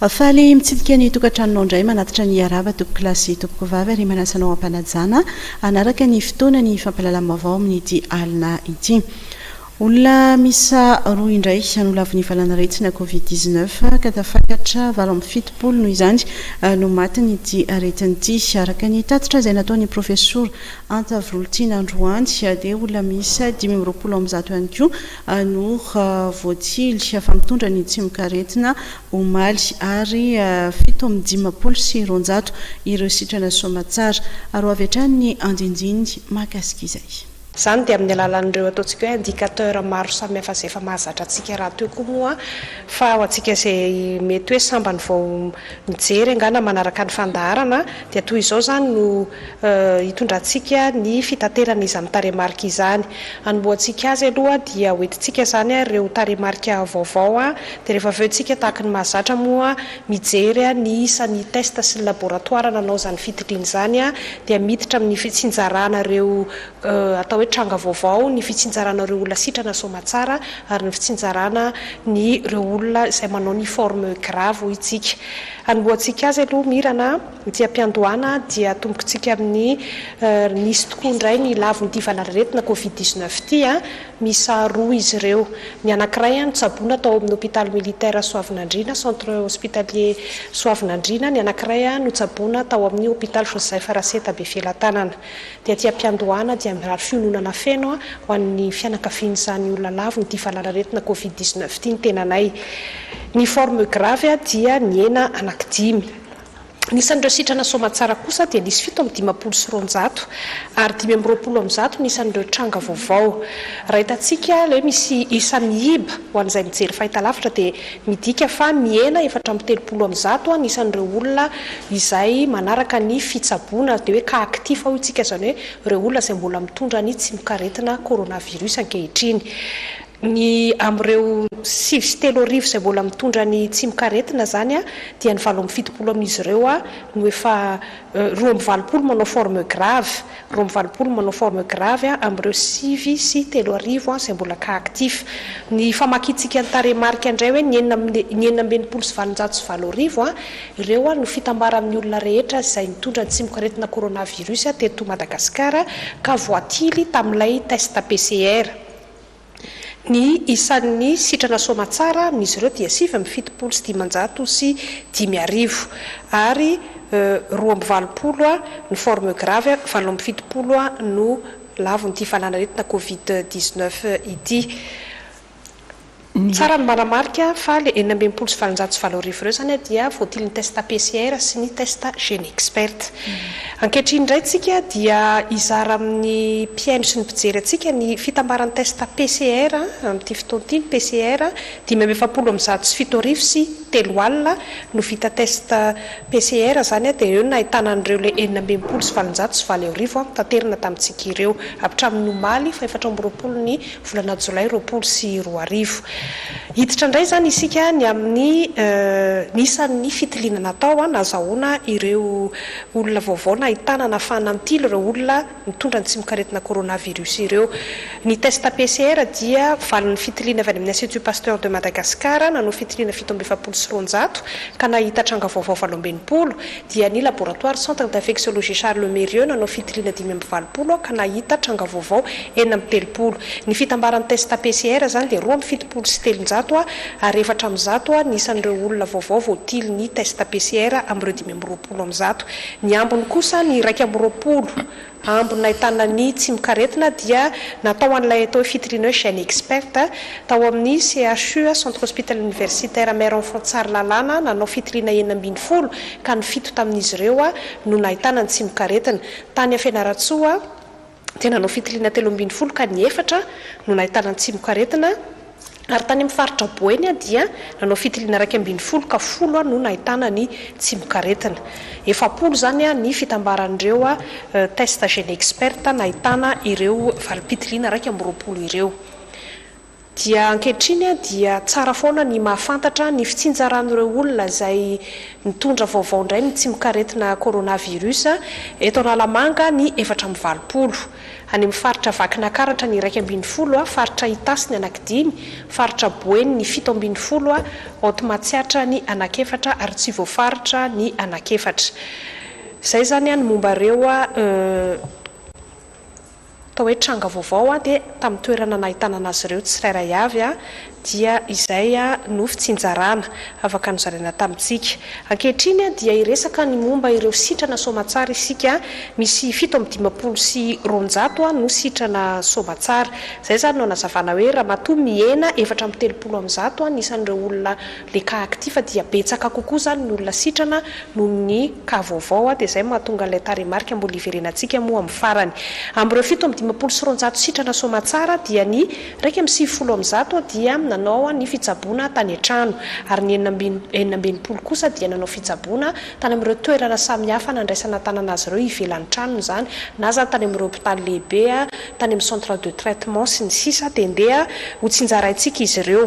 faly mitsidika ny tokantranonao indray manatitra ny arava toko klasy topoko vavy ary manasanao ampanajana anaraka ny fotoana ny fampalalam-baovao amin'ity alina ity. Olona misa roa indray an'olona avy nivalana retsina Covid-19 ka tafakatra valo amby fitopolo noho izany no matiny ity aretin'ity araka ny tatitra izay nataon'ny profesora Anta Volontina Androany dia olona misa 520 ihany koa no voatily fa mitondra ny tsimokaretina omaly ary 720 ireo sitrana somatsara ary avy hatrany ny andinjiny mahakasika izay. Zany dia amin'ny alalan'ireo ataontsika hoe indicateur maro samihafa izay efa mahazatra antsika raha toy koa moa fa ho antsika izay mety hoe sambany vao mijery angana manaraka ny fandaharana dia toy izao zany no hitondra antsika ny fitaterana izany taremarika izany. Anomboantsika azy aloha dia hoentintsika zany ireo taremarika vaovao dia rehefa avy eo antsika tahaka ny mahazatra moa mijery ny isan'ny testa sy ny laboratoire nanao zany fitiliana izany dia miditra amin'ny fitsinjarana ireo atao tranga vaovao ny fitsinjarana ireo olona sitrana somatsara ary ny fitsinjarana ny ireo olona izay manao ny forme grave hoy itsika. Anomboantsika azy aloha mirana ity ampiandohana dia tombokontsika amin'ny nisy tokoa indray ny laviny ity valanaretina Covid-19 ity misa roa izy ireo. Ny anankiray notsaboina tao amin'ny hôpital militaire Soavinandriana centre hospitalier Soavinandriana, ny anankiray notsaboina tao amin'ny hôpital Joseph Raseta Befielatanana. Dia ity ampiandohana dia mirary fiononana feno ho an'ny fianakaviany izany olona laviny ity valanaretina Covid-19 ity ny tenanay. Ny forme grave dia ny ena anankidimy. Nisan'ireo sitrana somatsara kosa dia nisy 720 ary 520 nisan'ireo tranga vaovao. Raha hitantsika ilay misy isan'ny iba ho an'izay mijery fahitalavitra dia midika fa ny ena 430 nisan'ireo olona izay manaraka ny fitsaboana dia hoe ka aktifa hoy itsika zany hoe ireo olona izay mbola mitondra ny tsimokaretina coronavirus ankehitriny. Ny amin'ireo 7 izay mbola mitondra ny tsimokaretina zany dia ny 770 amin'izy ireo no efa 220 manao forme grave, 220 manao forme grave amin'ireo 5 sy 3 izay mbola ka aktif. Ny famakiantsika ny taremarika indray hoe ny 920 sy 720 ireo no fitambara amin'ny olona rehetra izay mitondra ny tsimokaretina coronavirus teto Madagasikara ka voatily tamin'ilay test PCR. Ny isan'ny sitrana somatsara amin'izy ireo dia 770 sy 500 sy 500 ary 220 ny forme grave, 770 no lavin'ity valanaretina Covid-19 ity. Tsara ny manamarika fa le 920 sy 720 ireo zany dia voatily ny test PCR sy ny test gene expert. Ankehitriny indray tsika dia izara amin'ny mpiaino sy ny mpijery antsika ny fitambaran'ny test PCR amin'ity fotoan'ity ny PCR 570 sy 7 alina no vita test PCR zany dia eo no ahitana an'ireo le 920 sy 720 taterina tamintsika ireo hatramin'ny omaly fa 420 ny volana Jolay 20 sy 20. Hiditra indray zany isika ny amin'ny nisan'ny fitiliana natao nazahoana ireo olona vaovao ahitana nafana mitily ireo olona mitondra ny tsimokaretina coronavirus ireo. Ny test PCR dia valin'ny fitiliana avy amin'ny Institut Pasteur de Madagascar nanao fitiliana 770 ka nahita tranga vaovao 720 dia ny laboratoire centre d'infectiologie Charles Mérieux nanao fitiliana 520 ka nahita tranga vaovao 430. Ny fitambaran'ny test PCR zany dia 270 sy 300 ary 400 nisan'ireo olona vaovao voatily ny test PCR amin'ireo 520. Ny ambiny kosa ny 220 ambiny ahitana ny tsimokaretina dia natao an'ilay atao fitiliana hoe gene expert tao amin'ny CHU centre hospitalier universitaire Mère Enfant Tsaralalàna nanao fitiliana 920 ka ny 7 tamin'izy ireo no nahitana ny tsimokaretina. Tany Fianaratsoa dia nanao fitiliana 320 ka ny 4 no nahitana ny tsimokaretina. Ary tany amin'ny faritra Boeny dia nanao fitiliana 220 ka 10 no nahitana ny tsimokaretina. 70 zany ny fitambaran'ireo test gene expert nahitana ireo valipitiliana 220 ireo. Dia ankehitriny dia tsara foana ny mahafantatra ny fitsinjaran'ireo olona izay mitondra vaovao indray ny tsimokaretina coronavirus eto Analamanga ny 420 any mifaritra vakinakaratra ny 120 faritra itasy ny anankidimy faritra boeny ny 720 automatsiatra ny anakefatra ary tsy voafaritra ny anakefatra zay zany any momba reo atao hoe tranga vaovao dia tamin'ny toerana nahitana anazy ireo tsirairay avy dia izay no fitsinjarana afaka nozaraina tamintsika ankehitriny dia iresaka ny momba ireo sitrana somatsara isika misy 750 sy 200 no sitrana somatsara zay zany no nazavana hoe raha matoa miena 430 nisan'ireo olona le ka aktifa dia betsaka kokoa zany ny olona sitrana noho ny ka vaovao dia zay mahatonga ilay taremarika mbola iverenantsika moa amin'ny farany amin'ireo 750 sy 200 sitrana somatsara dia ny 170 dia nanao ny fitsaboana tany an-trano ary ny 80 kosa dia nanao fitsaboana tany amin'ireo toerana samihafa nandraisana tanana azy ireo ivelan'ny tranony zany na zany tany amin'ireo hôpitaly lehibe tany amin'ny centre de traitement sy ny sisa dia ndeha ho tsinjaraintsika izy ireo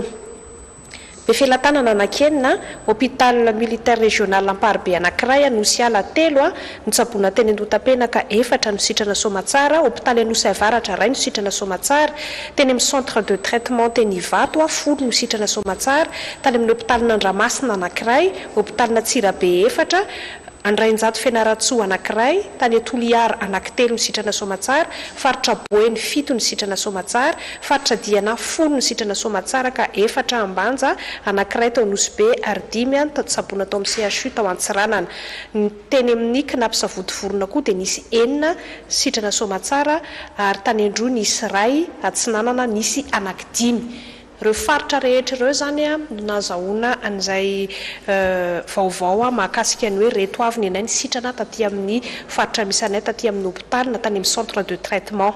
be felatanana anakenina hôpital militaire régional amparibe anankiray Anosy ala 3 nitsaboana teny Andotapenaka 4 no sitrana somatsara hôpitaly Anosy avaratra 2 no sitrana somatsara teny amin'ny centre de traitement teny Ivato 10 no sitrana somatsara tany amin'ny hôpitaly Nandramasina anankiray hôpitaly Natsirabe 4 Andrainjato Fianaratsoa anankiray tany Toliara anankitelo ny sitrana somatsara faritra Boeny 7 ny sitrana somatsara faritra Diana 10 ny sitrana somatsara ka 4 Ambanja anankiray tao Anosy ary 5 tsaboana tao amin'ny CHU tao Antsiranana ny teny amin'ny Kinampisavotovorona koa dia nisy 4 sitrana somatsara ary tany Andro nisy 2 Atsinanana nisy anankidimy reo faritra rehetra ireo zany nazahoana an'izay vaovao mahakasika ny hoe reto avy ny anay ny sitrana taty amin'ny faritra misy anay taty amin'ny hôpitaly na tany amin'ny centre de traitement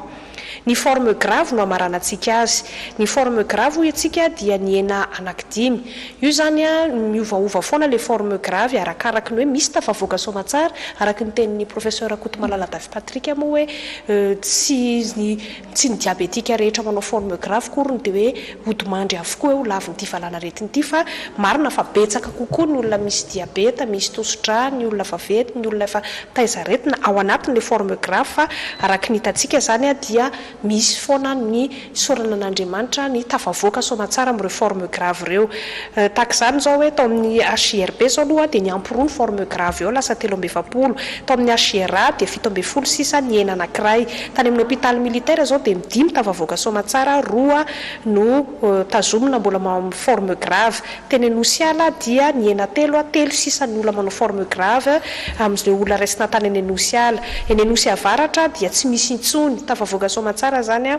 ny forme grave no amaranantsika azy ny forme grave hoy atsika dia ny ena anankidimy io zany miovaova foana le forme grave arakaraky ny hoe misy tafavoaka somatsara araky ny tenin'ny professeur Kotomalala Davy Patrick moa hoe tsy ny diabetika rehetra manao forme grave korony dia hoe odimandry avokoa hoe ho lavin'ity valanaretin'ity fa marina fa betsaka kokoa ny olona misy diabeta misy tosodra ny olona vavety ny olona efa taizaretina ao anatin'le forme grave fa araky ny hitantsika zany dia misy foana ny sorana an'Andriamanitra ny tafavoaka somatsara amin'ireo forme grave ireo tahaka izany zao hoe tao amin'ny HIRB zao aloha dia ny amporoa ny forme grave eo lasa 320 tao amin'ny HIRA dia 76 ny ena anankiray tany amin'ny hôpitaly militaire zao dia 5 tafavoaka somatsara 2 no tazomina mbola manao forme grave teny Anosy ala dia ny ena 3 sisa ny olona manao forme grave amin'ireo olona raisina tany eny Anosy ala eny Anosy avaratra dia tsy misy intsony tafavoaka somatsara zany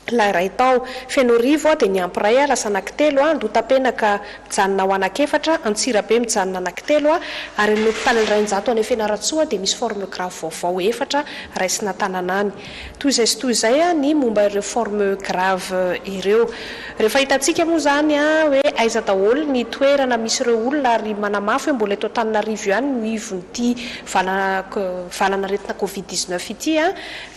la ray tao Fenorivo dia ny ampiray lasa anankitelo Andotapenaka mijanona ho anankefatra Antsirabe mijanona anankitelo ary ny hôpitaly Rainjato any Fianaratsoa dia misy forme grave vaovao 4 raisina tanana any toy izay sy toy izay ny momba ireo forme grave ireo rehefa hitantsika moa zany hoe aiza daholo ny toerana misy ireo olona ary manamafy hoe mbola eto Antananarivo ihany no ivon'ity valanaretina Covid-19 ity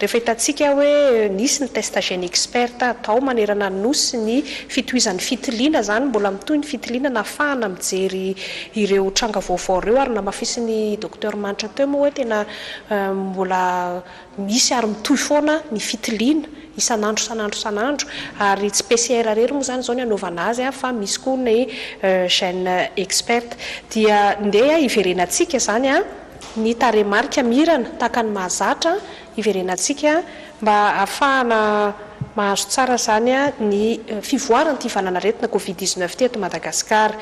rehefa hitantsika hoe nisy ny test gène expert atao manerana Anosy ny fitohizan'ny fitiliana zany mbola mitohy ny fitiliana nafahana mijery ireo tranga vaovao ireo ary namafisin'ny docteur Manitra teo moa hoe tena mbola misy ary mitohy foana ny fitiliana isanandro ary tsy PCR rery moa zany zao ny anaovana azy fa misy koa ny gène expert dia ndeha iverenantsika zany ny taremarika mirana tahaka ny mahazatra iverenantsika mba ahafahana mahazo tsara zany ny fivoaran'ity valanaretina Covid-19 teto Madagasikara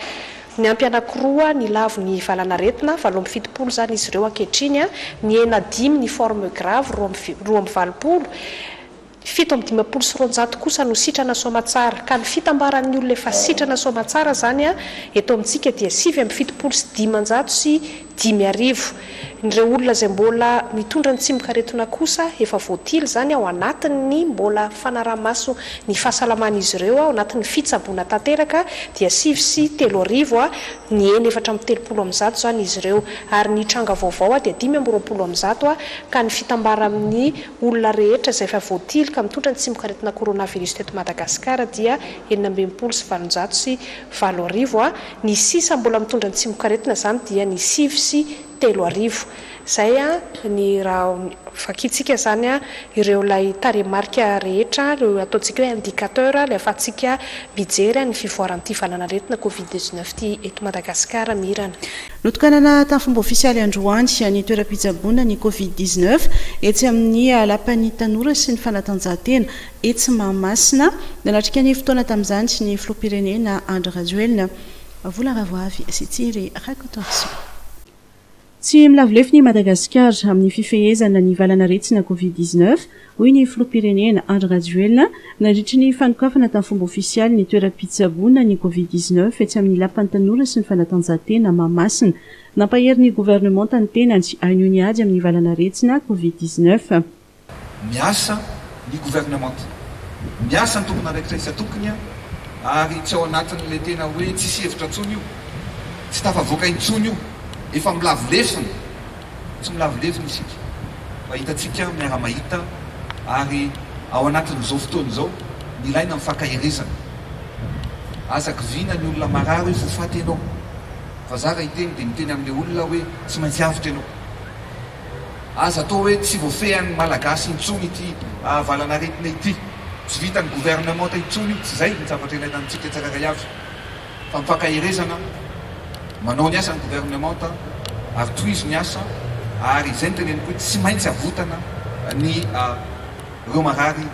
ny ampy anankiroa ny lavo ny valanaretina 770 zany izy ireo ankehitriny ny ena 5 ny forme grave 220 750 sy 200 kosa no sitrana somatsara ka ny fitambaran'ny olona efa sitrana somatsara zany eto amintsika dia 770 sy 500 sy 500 nireo olona zay mbola mitondra ny tsimbokaretina kosa efa voatily zany ao anatin'ny mbola fanaramaso ny fahasalaman'izy ireo ao anatin'ny fitsaboana tanteraka dia 5 sy 300 ny eny 430 zany izy ireo ary ny tranga vaovao dia 520 ka ny fitambara amin'ny olona rehetra zay efa voatily ka mitondra ny tsimbokaretina coronavirus teto Madagasikara dia 720 sy 700 ny sisa mbola mitondra ny tsimbokaretina zany dia ny 5 sy 3 zay a ny raha fakitsika zany a ireo lay taremarika rehetra le ataontsika hoe indicateur le afatsika mijery ny fivoaran'ity valanaretina covid-19 ty eto Madagasikara mirana. Notokanana tamin'ny fomba ofisialy androany ny toeram-pitsaboana ny covid-19 etsy amin'ny lapany tanora sy ny fanatanjahantena etsy Mahamasina nanatrika ny fotoana tamin'izany sy ny filoham-pirenena Andry Rajoelina. Vola Ravoavy sy Tsiry Rakotorso. Tsy milavolefy ny Madagasikara amin'ny fifehezana ny valanaretina covid-19 hoy ny filoham-pirenena Andry Rajoelina nandritry ny fanokafana tamin'ny fomba ofisialy ny toeram-pitsaboana ny covid-19 etsy amin'ny lapan'ny tanora sy ny fanatanjahantena Mahamasina nampahery ny gouvernement tany tenany haino ny ady amin'ny valanaretina covid-19. Miasa ny gouvernement, miasa ny tompona raikitra isa tokony ary tsy ao anatin'le tena hoe tsisy hevitra ntsony io, tsy tafavoaka intsony io, efa milavolefiny, tsy milavolefiny isika. Fa hitatsika miara-mahita ary ao anatin'izao fotoana izao ilaina mifankahirizana. Azaky vina ny olona marary hoe voafaty ianao. Fa zara iteny dia miteny amin'ilay olona hoe tsy maintsy avitra ianao. Aza atao hoe tsy voafehan'ny malagasy intsony ity valanaretina ity. Tsy vita ny gouvernement intsony, tsy zay ny zavatra ilaina amintsika tsararay avy. Fa mifankahirizana, manao ny asa ny gouvernement ary tohizo ny asa ary izay ny teneniko hoe tsy maintsy avotana ny ireo marary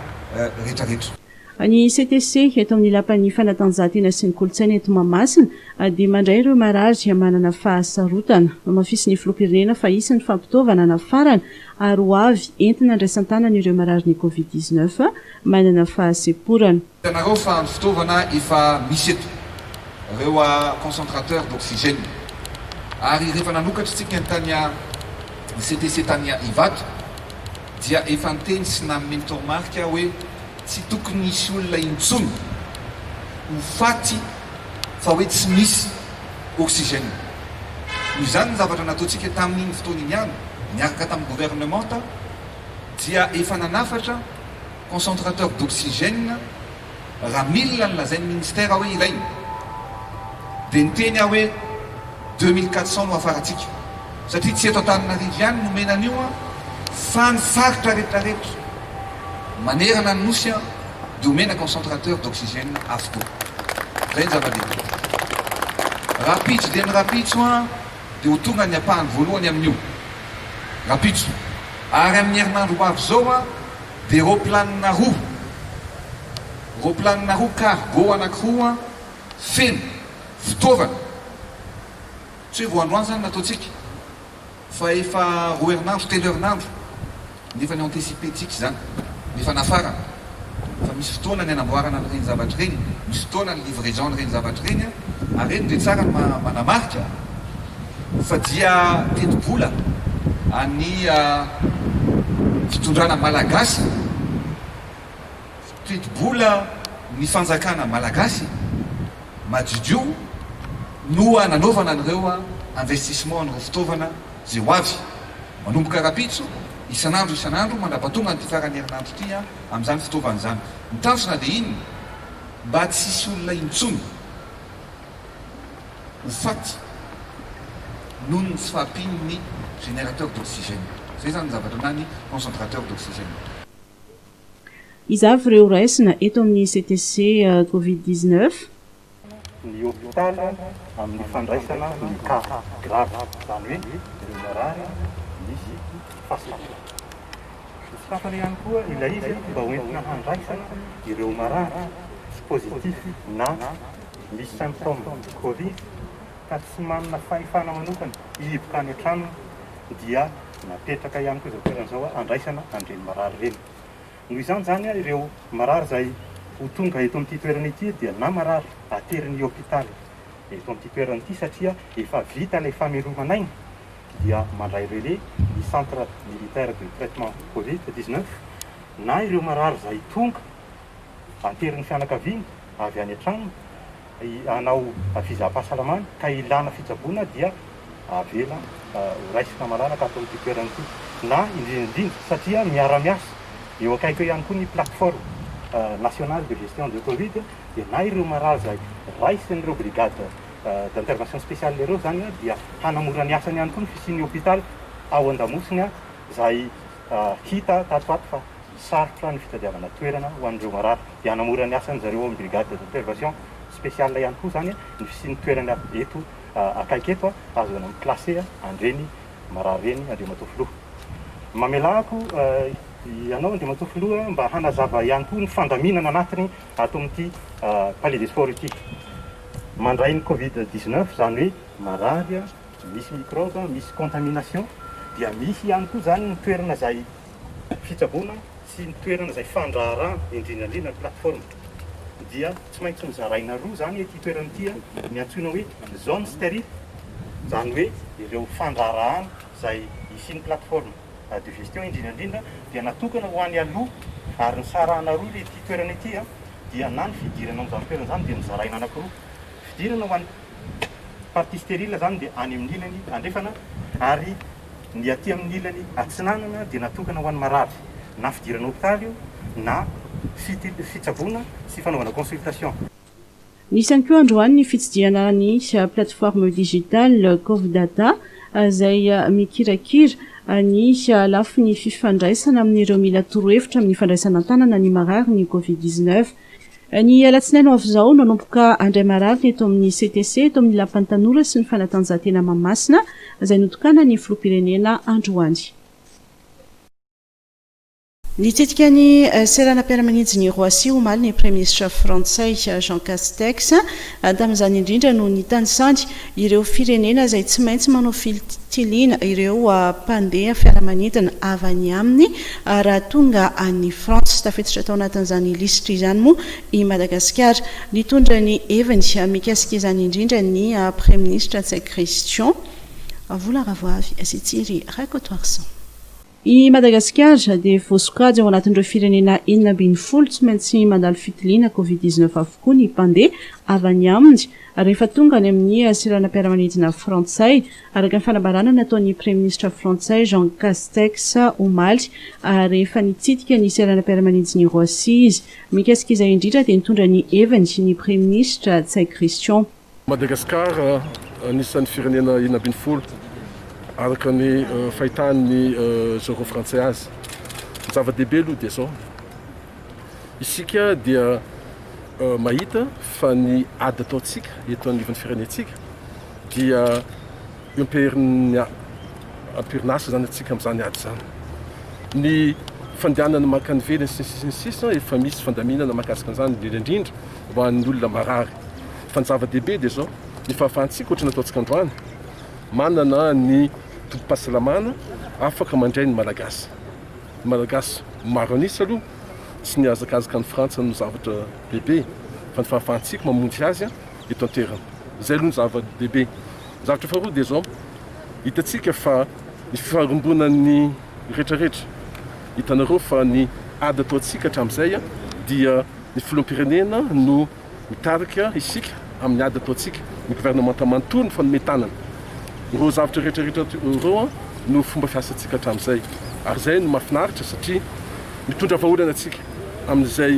rehetrarehetra. Ny CTC eto amin'ny lapan'ny fanatanjahantena sy ny kolontsaina eto Mahamasina dia mandray ireo marary manana fahasarotana. Mafisy ny filoham-pirenena fa isan'ny fampitaovana nafarana ary ho avy entina andraisan-tanana ireo marary ny covid-19 manana fahaseporana. Itanareo fa ny fitaovana efa misy eto, ireo concentrateur d'oxygène. Ary rehefa nanokatra tsika ny tany CTC tany Ivato dia efa niteny sy nameny toromarika hoe tsy tokony misy olona intsony ho faty fa hoe tsy misy oxygène. Noho izany ny zavatra nataontsika tamin'iny fotoana iny ihany niaraka tamin'ny gouvernement dia efa nanafatra concentrateur d'oxygène raha milina ny lazain'ny ministère hoe ilaina. Dia niteny hoe 2400 no afaratsika satria tsy eto Antananarivo ihany no mena an'io fa ny faritra rehetrarehetra manerana ny nosy dia omena concentrateur d'oxygène avokoa. Zay ny zava-dehibe. Rapitso dia ny rapitso dia ho tonga ny apahany voalohany amin'io. Rapitso. Ary amin'ny herinandro ho avy zao dia roplanina roa. Roplanina roa cargo anankiroa feno fitaovana. Tsy hoe voandroany zany nataontsika fa efa 2 herinandro, 3 herinandro nefa ny anticipentsika zany, nefa nafarana. Fa misy fotoana ny anamboarana n'ireny zavatra ireny, misy fotoana ny livraison n'ireny zavatra ireny ary reny dia tsara ny manamarika fa dia teti-bola any fitondrana malagasy, teti-bola ny fanjakana malagasy madio no nanaovana an'ireo investissement n'ireo fitaovana zay ho avy. Manomboka rapitso isan'andro mandrapatonga ny farany herinandro ity amin'izany fitaovana izany. Ny tanjona dia iny mba tsisy olona intsony ho faty noho ny tsy fahampian'ny générateur d'oxygène. Zay zany ny zavatra nany concentrateur d'oxygène. Izavy ireo raisina eto amin'ny CTC covid-19. Ny hôpital amin'ny fandraisana ny cas grave, zany hoe ireo marary misy fahasarotsana. Safana ihany koa ilay izy mba hoentina handraisana ireo marary tsy positif na misy symptôme covid ka tsy manana fahefana manokana hivoka any an-trano dia napetraka ihany koa izao toeran'izao handraisana an'ireny marary ireny. Noho izany zany ireo marary izay ho tonga eto amin'ity toerana ity dia na marary ateriny hôpitaly eto amin'ity toerana ity satria efa vita ilay famelomana iny dia mandray relais ny centre militaire de traitement covid-19 na ireo marary izay tonga ateriny fianakaviana avy any an-trano hanao fizaham-pahasalamana ka ilana fitsaboana dia avela raisina malalaka ato amin'ity toerana ity na indrindra satria miara-miasa eo akaiky ihany koa ny plateforme nationale de gestion de covid dia na ireo marary izay raisin'ireo brigade d'intervention spéciale ireo zany dia hanamora ny asany ihany koa ny fisian'ny hôpitaly ao an-damosina izay hita tatoato fa sarotra ny fitadiavana toerana ho an'ireo marary dia hanamora ny asany zareo amin'ny brigade d'intervention spéciale ihany koa zany ny fisian'ny toerana eto akaiky eto azona miklase andreny marary reny Andriamatofiloha. Mamelako ianao Andriamatofiloha mba hanazava ihany koa ny fandaminana anatiny ato amin'ity palais des sports ity. Mandray ny Covid-19 zany hoe marary, misy microbe, misy contamination, dia misy ihany koa zany ny toerana izay fitsaboana sy ny toerana izay fandraharana indrindrandrindra ny plateforme. Dia tsy maintsy mizaraina roa zany ity toerana ity ny antsoina hoe zone stérile, zany hoe ireo fandraharana izay isian'ny plateforme de gestion indrindrandrindra dia natokana ho any aloha ary ny sarahana roa le ity toerana ity dia na ny fidirana amin'izany toerana zany dia mizaraina anankiroa. Fidirana ho an'ny partie stérile zany dia any amin'ny ilany andrefana ary ny aty amin'ny ilany atsinanana dia natokana ho an'ny marary na fidirana hôpitaly io na fitsaboana sy fanaovana consultation. Nisy ihany koa androany ny fitsidihana ny plateforme digitale Covidata izay mikirakira ny lafiny fifandraisana amin'ireo mila torohevitra amin'ny fandraisana tanana ny marary ny Covid-19. Ny alatsinainy avy izao nanomboka andray marary eto amin'ny CTC eto amin'ny lapan'ny tanora sy ny fanatanjahantena Mahamasina izay notokana ny filoham-pirenena androany. Nitetika ny seranam-piaramanidiny Roissy omaly ny Premier ministre frantsay Jean Castex tamin'izany indrindra no nitanisandy ireo firenena izay tsy maintsy manao filitiliana ireo mpandeha fiaramanidina avy any aminy raha tonga any Frantsa. Tafiditra tao anatin'izany lisitra izany moa i Madagasikara. Nitondra ny heviny mikasika izany indrindra ny Premier ministre Tsay Christian vola ravoavy Asitsiry Rakotoarsan. I Madagasikara dia voasokajy ao anatin'ireo firenena 12 tsy maintsy mandalo fitiliana Covid-19 avokoa ny mpandeha avy any aminy rehefa tonga any amin'ny seranam-piaramanidina frantsay araka ny fanambarana nataon'ny Premier ministre frantsay Jean Castex omaly rehefa nitsidika ny seranam-piaramanidiny Roissy izy. Mikasika izay indrindra dia nitondra ny heviny ny Premier ministre Tsay Christian. Madagasikara anisan'ny firenena 12 araka ny fahitany zero frantsay azy. Zava-dehibe aloha dia zao. Isika dia mahita fa ny ady ataontsika eto anivon'ny firenentsika dia ampirinasa zany atsika amin'izany ady zany. Ny fandehanana makany velany sisa efa misy fandaminana mahakasika an'izany indrindrandrindra ho an'ny olona marary. Fa ny zava-dehibe dia zao ny fahafahantsika ohatrany ataontsika androany manana ny tombom-pahasalamana afaka mandray ny malagasy. Ny malagasy maro anisa aloha tsy niazakazaka ny Frantsa no zavatra bebe fa ny fahafahantsika mamonjy azy eto an-toerana. Izay aloha ny zava-dehibe. Zavatra faharoa dia zao hitatsika fa ny fifarombonan'ny rehetrarehetra. Hitanareo fa ny ady ataontsika hatramin'izay dia ny filoham-pirenena no mitarika isika amin'ny ady ataontsika ny gouvernement manontolo ny fanometanana. Ireo zavatra rehetrarehetra ireo no fomba fiasantsika hatramin'izay. Ary izay no mahafinaritra satria mitondra vahaolana antsika amin'izay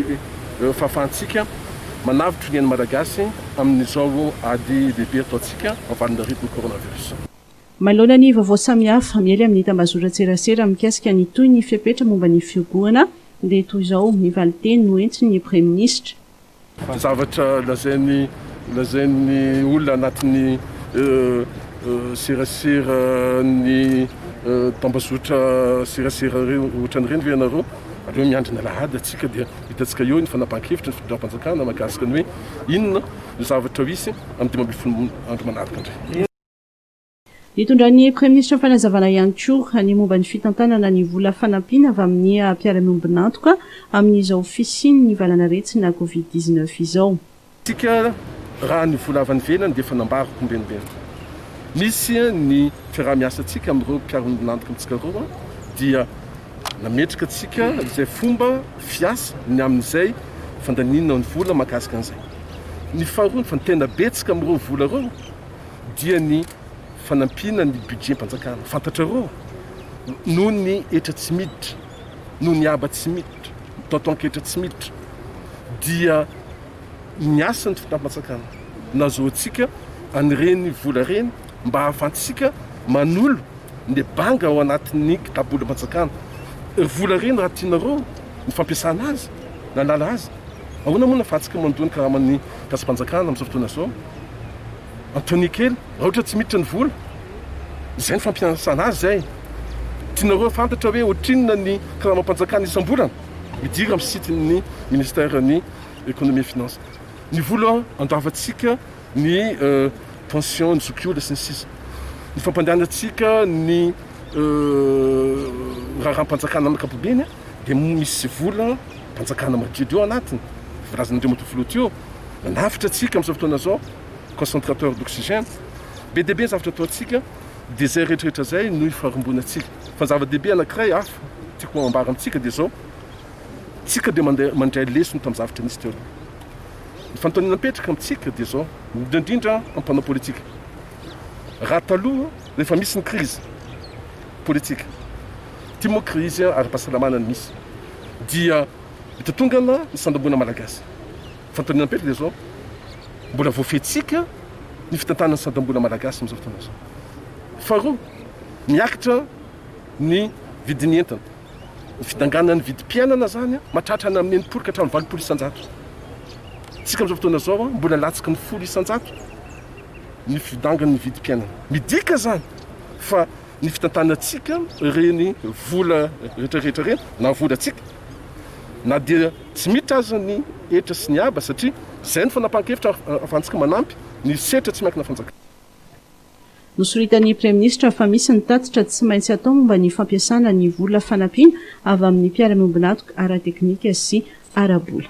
fahafahantsika manavitra ny an'ny Malagasy amin'izao ady lehibe ataontsika avalina ritmy coronavirus. Manoloana ny vaovao samihafa miely amin'ny tambazora tserasera mikasika ny toy ny fiapetra momba ny fiogoana dia toy izao ny valiteny no entiny ny Premier ministre. Zavatra lazain'ny olona anatin'ny serasera ny tambazotra serasera ohatran'ireny ve ianareo aleo miandrina lahady atsika dia hitatsika eo ny fanapahan-kevitra ny fitondram-panjakana mahakasika ny hoe inona no zavatra hisy amin'ny 12 andro manaraka indray. Nitondran'ny Premier ministre fanazavana ihany koa ny momba ny fitantanana ny vola fanampiana avy amin'ny mpiara-miombina antoka amin'izao fisiny ny valana retsina Covid-19 izao. Tsika raha ny vola avy any ivelany dia fanambarako ombenibeny. Misy ny fiaraha-miasa antsika amin'ireo mpiara-miombina antoka amintsika ireo dia nametraka antsika izay fomba fiasa ny amin'izay fandaninana ny vola mahakasika an'izay. Ny faharoa fa ny tena betsaka amin'ireo vola ireo dia ny fanampiana ny budget mpanjakana. Fantatrareo noho ny etra tsy miditra, noho ny aba tsy miditra, taotaonketra tsy miditra dia ny asan'ny fitampam-panjakana nazoantsika an'ireny vola reny mba hahafantsika manolo ny banga ao anatin'ny kitabola manjakana vola reny raha tianareo ny fampiasana azy na lala azy ahoana moa nafatsika mandony karaman'ny kasi-panjakana amin'izao fotoana zao Antonie kely raha ohatra tsy miditra ny vola izay ny fampiasana azy zay tianareo fantatra hoe ohatrinona ny karamam-panjakana isam-bolana midira amin'ny site-ny ministère-ny économie et finance ny vola andoavatsika ny pension ny zokiolona sy ny sisa ny fampandehanantsika ny raha raha-mpanjakana amin'ny kapobeny dia misy vola mpanjakana madiodio eo anatiny firazan'andreo matofoloty eo nanafitra atsika amin'izao fotoana zao concentrateur d'oxygène be dehibe zavatra ataotsika dia zay rehetrarehetra zay no ifaharombona atsika fa zava-dehibe anankiray hafa tiako ambara amintsika dia zao tsika dia mandray lesony tamin'ny zavatra nisy teo ny fanontaniana mipetraka amintsika dia zao indrindrindra ampanao politika raha taloha rehefa misy ny crise politika tia moa crise ara-pahasalamana ny misy dia itatongana ny sandam-bola malagasy fanontaniana mipetraka dia zao mbola voafetsika ny fitantanany sandam-bola malagasy amin'izao fotoana zao faharoa miakatra ny vidiny entana ny fidangana ny vidim-piainana zany mahatratra any amin'ny 9 ka hatramin'ny 20 isan-jato tsika amin'izao fotoana zao mbola latsika ny 10 isan-jato ny fidangany ny vidim-piainana midika zany fa ny fitantanantsika reny vola rehetrarehetra reny na vola atsika na dia tsy miditra azy ny etra sy ny aba satria zay ny fanapahan-kevitra ahafahantsika manampy ny setra tsy miankina fanjakana nosoritan'ny praiministra fa misy ny tatitra tsy maintsy atao momba ny fampiasana ny vola fanampiana avy amin'ny mpiara-miombinatoka ara-teknika sy ara-bola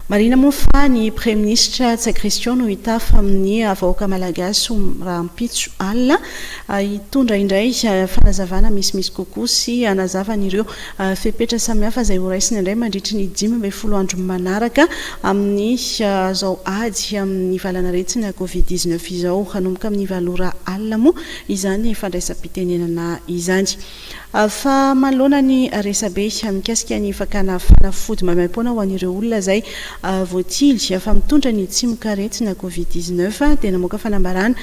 marina moa fa ny praiministra tsy Christian no hita fa amin'ny vahoaka malagasy raha mpitso alina hitondra indray fanazavana misimisy kokoa sy anazavan'ireo fepetra samihafa izay horaisiny indray mandritry ny 15 andro manaraka amin'ny zao ady amin'ny valanaretiny covid-19 izao hanomboka amin'ny valora alina moa izany fandraisam-pitenenana izany fa manoloana ny resabe mikasika ny fakana fanafody maimaim-poana ho an'ireo olona izay voatily fa mitondra ny tsimokaretina covid-19 dia namoaka fanambarana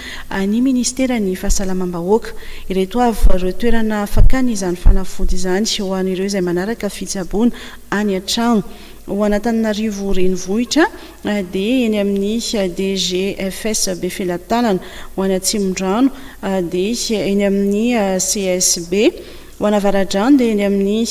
ny ministera ny fahasalamam-bahoaka ireto avy ireo toerana fakana izany fanafody izany ho an'ireo izay manaraka fitsaboana any an-trano ho anatananarivo renivohitra dia eny amin'ny DGFS Befelatanana ho any Atsimon-drano dia eny amin'ny CSB ho anavaradrano dia eny amin'ny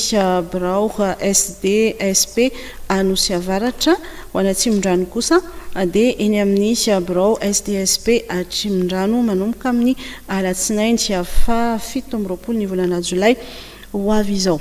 Brao SDSP Anosy Avaratra ho any Atsimon-drano kosa dia eny amin'ny Brao SDSP Atsimon-drano manomboka amin'ny alatsinainy fa 17 ny volana Jolay ho avy izao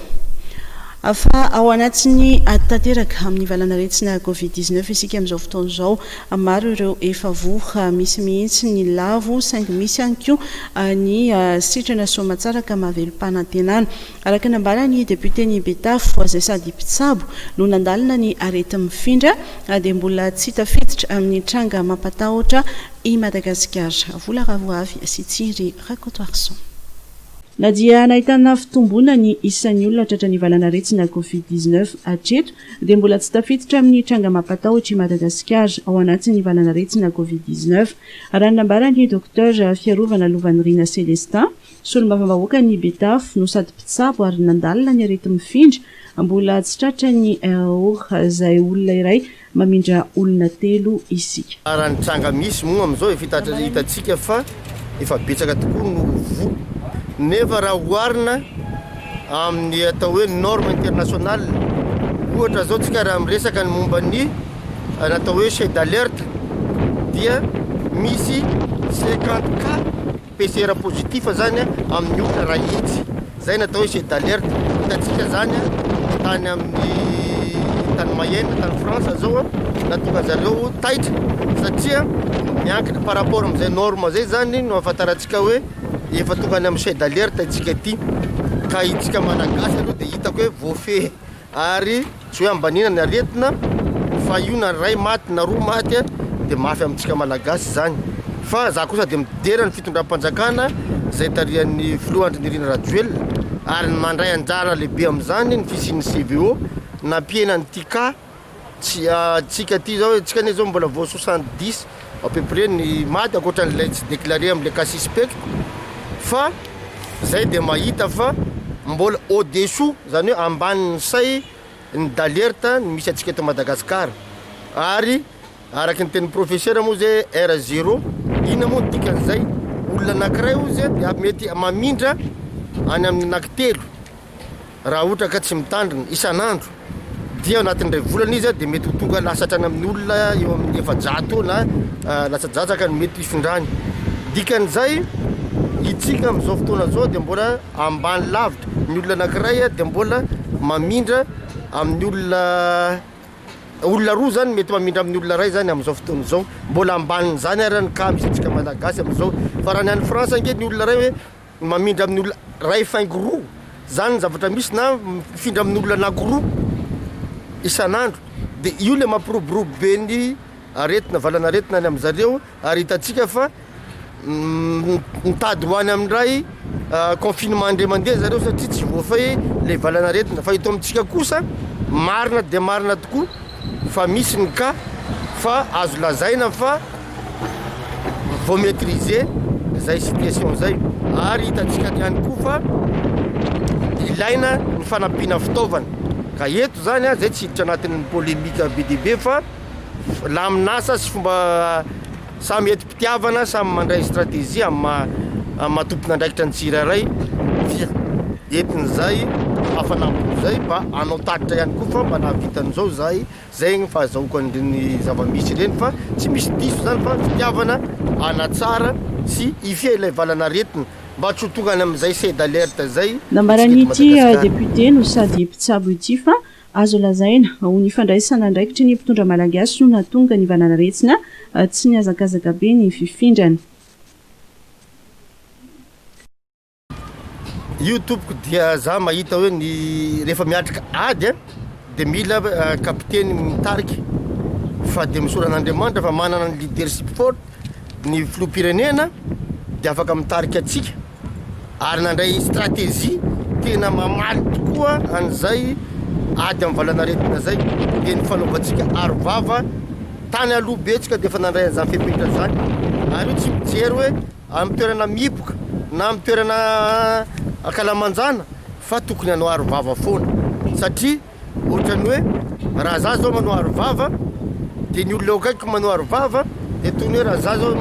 fa ao anatin'ny tanteraka amin'ny valanaretina covid-19 isika amin'izao fotoana izao maro ireo efa voha misy mihitsy ny lavo saingy misy ihany koa ny sitrana soamatsara ka mahavelo-panantenana araka nambara ny député ny Betafo izay sady mpitsabo no nandalina ny arety mifindra dia mbola tsy tafiditra amin'ny tranga mampatahotra i Madagasikara vola ravoavy sy Tsiry Rakotoarson na dia nahitana fitombona ny isan'ny olona tratra ny valanaretina covid-19 hatreto dia mbola tsy tafiditra amin'ny tranga mampatahotra i Madagasikara ao anatin'ny valanaretina covid-19 raha nambarany docteur fiarovana lovan'ny Rina Celestin solombavam-bahoaka ny Betafo no sady mpitsabo ary nandalina ny arety mifindra mbola tsy tratra ny izay olona iray mamindra olona 3 isika raha ny tranga misy moa amin'izao hitatsika fa efa betsaka tokoa no vo nefa raha oharina amin'ny atao hoe norme internationale ohatra zao tsika raha miresaka ny momba ny natao hoe chef d'alerte dia misy 50 cas PCR positif zany amin'ny olona raha itsy zay natao hoe chef d'alerte hitatsika zany tany amin'ny tany Mayenne tany France zao natonga zareo taitra satria miankina par rapport amin'izay norme zay zany no ahafantarantsika hoe efa tonga any amin'ny chef d'alerte atsika ty ka itsika malagasy aloha dia hitako hoe voafehy ary tsy hoe ambanina ny aretina fa io na ray maty na roa maty dia mafy amintsika malagasy zany fa za kosa dia midera ny fitondram-panjakana zay tarian'ny filohandry ny Rina Rajoelina ary mandray anjara lehibe amin'izany ny fisian'ny CVO nampiena ny ty ka tsika ty zao tsika ne zao mbola vo 70 à peu près ny maty akoatran'lay tsy déclaré am'le cas suspect fa zay de mahita fa mbola au-dessous zany hoe ambanin'ny say ny d'alerte ny misy atsika eto Madagasikara ary araky ny teny professeur moa zay R0 ina moa dikan'izay olona anankiray io zay de mety mamindra any amin'ny anankitelo raha ohatra ka tsy mitandrina isan'andro dia anatin'ray volana izy de mety ho tonga lasatra any amin'ny olona eo amin'ny 700 na latsadratsaka ny mety ifindrany dikan'izay itsika am'izao fotoana zao de mbola ambany lavitra ny olona anankiray de mbola mamindra amin'ny olona roa zany mety mamindra amin'ny olona ray zany am'izao fotoana zao mbola ambanin' zany ary ny ka misy atsika malagasy am'izao fa raha ny any France ange ny olona ray hoe mamindra amin'ny olona ray faingo roa zany ny zavatra misy na mifindra amin'ny olona anankiroa isan'andro de io le mampiroborobo be ny aretina valana aretina any am'zareo ary hitatsika fa mitady hoany amin'ray confinement andre mandeha zareo satria tsy voafa le valana aretina fa ito amintsika kosa marina de marina tokoa fa misy ny cas fa azo lazaina fa vao maîtriser zay situation zay ary hitatsika ihany koa fa ilaina ny fanampiana fitaovana ka eto zany zay tsy hiditra anatin'ny polémique be dia be fa la amin'asa sy fomba samy ety mpitiavana samy mandray stratégie amatompona andraikitra ny tsirairay entin'izay afanampo zay mba anao tatitra ihany koa fa mba nahavitan'izao zay ny fahazahoako an'ireny zava-misy ireny fa tsy misy diso zany fa fitiavana anatsara sy ifia ilay valana aretina mba tsy ho tonga any amin'izay c'est d'alerte zay nambaran'ity député no sady mpitsabo ity fa azo lazaina ho ny fandraisana andraikitry ny mpitondra malagasy no natonga ny vananaretsina tsy niazakazaka be ny fifindrany io tompoko dia za mahita hoe ny rehefa miatrika ady de mila kapiteny mitariky fa de misoran'Andriamanitra fa manana ny leadership fort ny filoham-pirenena de afaka mitariky atsika ary nandray stratégie tena mamaly tokoa an'izay ady amin'ny valanaretina zay de ny fanaovantsika arovava tany aloha betsika de efa nandray an'izany fepetra zany ary io tsy mijery hoe amin'ny toerana mipoka na amin'ny toerana akalamanjana fa tokony hanao arovava foana satria ohatrany hoe raha za zao manao arovava de ny olona akaiko manao arovava de tony hoe raha za zao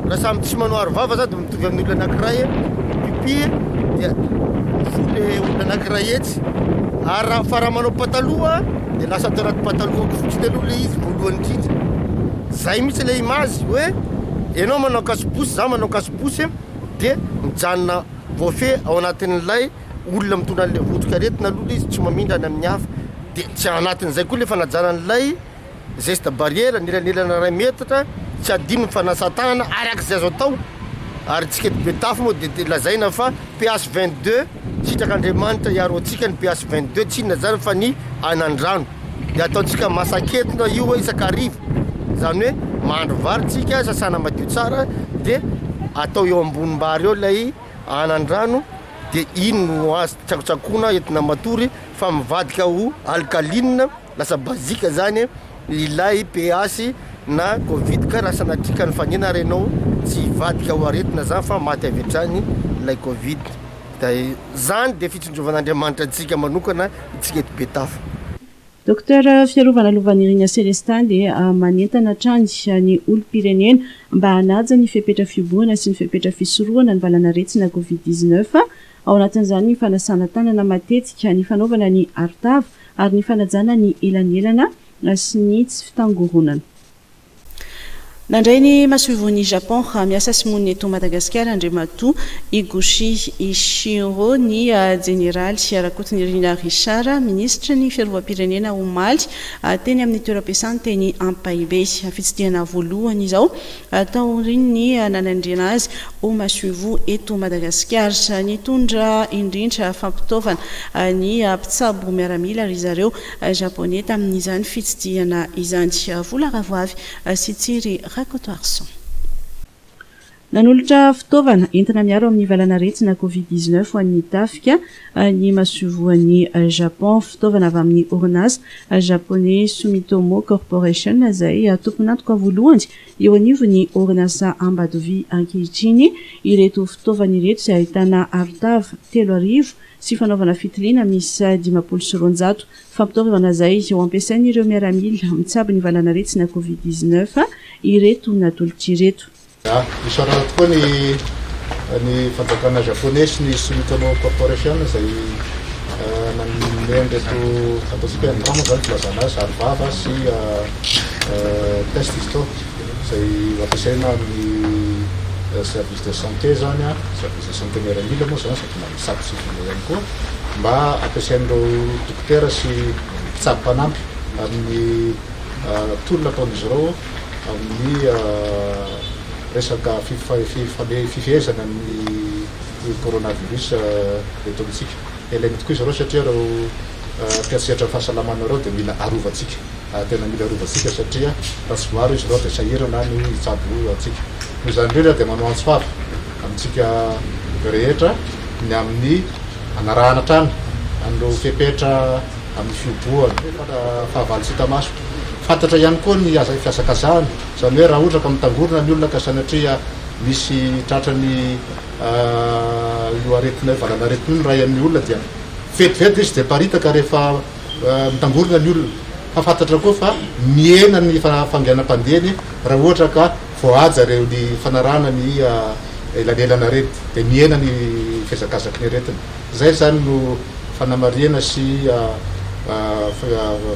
raha samy tsy manao arovava za de mitovy amin'ny olona anankiray pipia dia fole olona anankiray etsy ary raha fa raha manao pataloha de lasa atao anaty pataloha fotsiny aloha le izy voalohany indrindra zay mihitsy le image hoe ianao manao kasibosy za manao kasibosy de mijanona voafe ao anatin'lay olona mitondra an'le votrika aretina aloha izy tsy mamindra any amin'ny hafa de tsy anatin'izay koa le fanajanan'lay geste barrière nilanelana 2 metatra tsy adino ny fanasan-tanana arak'izay azo atao ary tsika ety betafy moa de lazaina fa PH 22 sitrak'Andriamanitra iaro atsika ny PH 22 tsy inona zany fa ny anandrano de ataontsika masaketina io hoe isakarivo zany hoe mahandro vary tsika sasana madio tsara de atao eo ambonimbary eo lay anandrano de ino no azo tsakotsakona entina matory fa mivadika ho alkaline lasa bazika zany ilay PH na covid ka raha sanatrika ny fanena renao tsy vadika ho aretina zany fa maty avy hatrany lay covid da zany de fitsindrovan'Andriamanitra antsika manokana itsika eto betafa Docteur fiarovana lovan'Irina Celestin dia manentana trany ny olom-pirenena mba hanaja ny fepetra fibohana sy ny fepetra fisorohana ny valanaretsina covid-19 ao anatin'izany ny fanasana tanana matetika ny fanaovana ny arotava ary ny fanajana ny elanelana sy ny tsy fitangoronana nandray ny masoivon'ny Japon miasa simony eto Madagasikara Andriamatoa Higuchi Ishiro ny général Siarakotiny Irina Richard ministre ny fiarovam-pirenena omaly teny amin'ny toeram-piasany teny Ampaibe fitsidiana voalohany izao taoriny ny nanandriana azy ao masoivo eto Madagasikara nitondra indrindra fampitaovana ny mpitsabo miaramila ry zareo japonais tamin'izany fitsidiana izany vola ravoavy sy tsiry rakoto arson nanolotra fitaovana entina miaro amin'ny valana retina covid-19 ho an'ny tafika ny masovoan'ny Japon, fitaovana avy amin'ny orinasa japonais Sumitomo Corporation izay tompony antoka voalohany eo anivo ny orinasa Ambadovi ankehitriny. Ireto fitaovana ireto izay ahitana aritava 3,000 sy fanaovana fitiliana misy 500 fampitaovana izay eo ampiasain'ireo miaramila mitsabo ny valana retina covid-19 ireto natolotra ireto. Isarana tokoa ny fanjakana japonais ny Sumitomo Corporation izay nanendreto ataontsika andramo zany filazana azy arivava sy test izy izay ampiasaina amin'ny service de santé zany service de santé miaramila moa zany sady misabo sifina ihany koa mba ampiasain'ireo dokotera sy mpitsabo-panampy amin'ny tolona ataon'izy ireo amin'ny resaka fifehezana amin'ny coronavirus eto amintsika. Ilainy tokoa izy ireo satria ireo mpiatsihatra fahasalamana ireo dia mila arovatsika, tena mila arovatsika satria raha tsy voaro izy ireo dia sahirana ny hitsabo atsika. Noho izany indrindra dia manao antsoava amintsika rehetra ny amin'ny anarahana trano an'ireo fepetra amin'ny fioboana fahavalo tsy hita maso. Fantatra ihany koa ny fiasakazahana, izany hoe raha ohatra ka mitangorona ny olona ka sanatria misy tratrany io aretina valana aretina raha amin'ny olona dia vetivety izy dia paritaka rehefa mitangorona ny olona. Fa fantatra koa fa miena ny fangianam-pandehany raha ohatra ka voahaja reo ny fanarahana ny elanelana aretina dia miena ny fihazakazaky ny aretina. Izay zany no fanamariana sy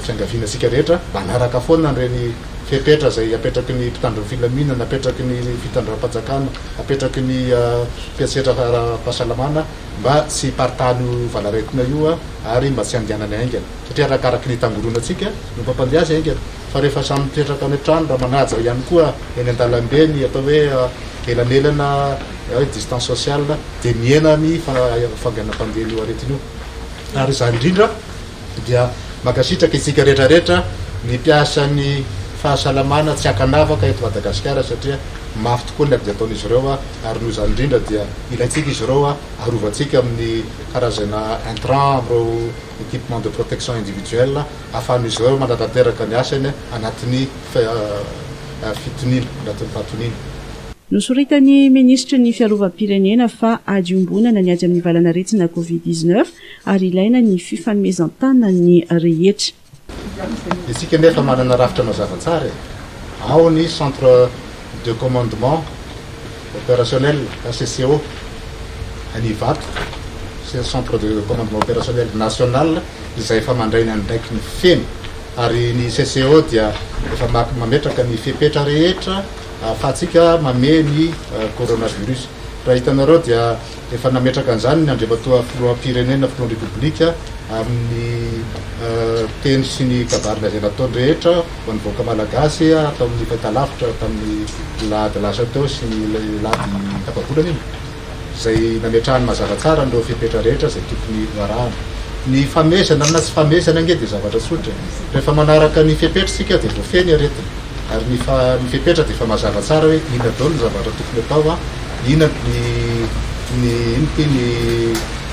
fiangavianasika rehetra mba anaraka foana reny fepetra izay apetraky ny mpitandro filaminana, apetraky ny fitandram-panjakana, apetraky ny mpiatsihatra fahasalamana mba tsy hiparitany valaretina io ary mba tsy handehanany aingana satria arakaraky ny tangoronatsika no mpampandeha aingana. Fa rehefa samy mipetraka any trano raha manaja ihany koa eny an-dalambe ny atao hoe elanelana distance sociale dia miena ny fanganam-pandeha io aretina io. Ary izany indrindra dia makasitraka itsika rehetrarehetra ny mpiasa ny fahasalamana tsy hakanavaka eto Madagasikara satria mafy tokoa ny abdy ataon'izy ireo ary noho izany indrindra dia ilaitsika izy ireo arovantsika amin'ny karazana intrant amin'ireo équipement de protection individuelle ahafahan'izy ireo manatanteraka ny asany anatin'ny fitonina, anatin'ny fahatonina. Nosoritany ministra ny fiarovam-pirenena fa adiombonana ny ady amin'ny valana retina covid-19 ary ilaina ny fifanomezan-tany ny rehetra. Isika nefa manana rafitra mazava tsara. Ao ny centre de commandement opérationnel CCO any Ivato, c'est centre de commandement opérationnel national izay efa mandraina ndraiky ny feno ary ny CCO dia efa mametraka ny fepetra rehetra ahafahantsika mame ny coronavirus. Raha hitanareo dia efa nametraka an'izany ny andriamatoa filoham-pirenena filohan'ny repoblika amin'ny teny sy ny kabarina izay nataony rehetra ho an'ny vahoaka malagasy atao amin'ny fahitalavitra tamin'ny lady lasa teo sy ny lady tapabolana iny izay nametrahany mazava tsara an'ireo fepetra rehetra izay tokony varahana. Ny famesana na tsy famesana ange dia zavatra tsotra. Rehefa manaraka ny fepetra sika dia voafeny aretina ary ny fepetra dia efa mazava tsara hoe inona daholo ny zavatra tokony atao inona ny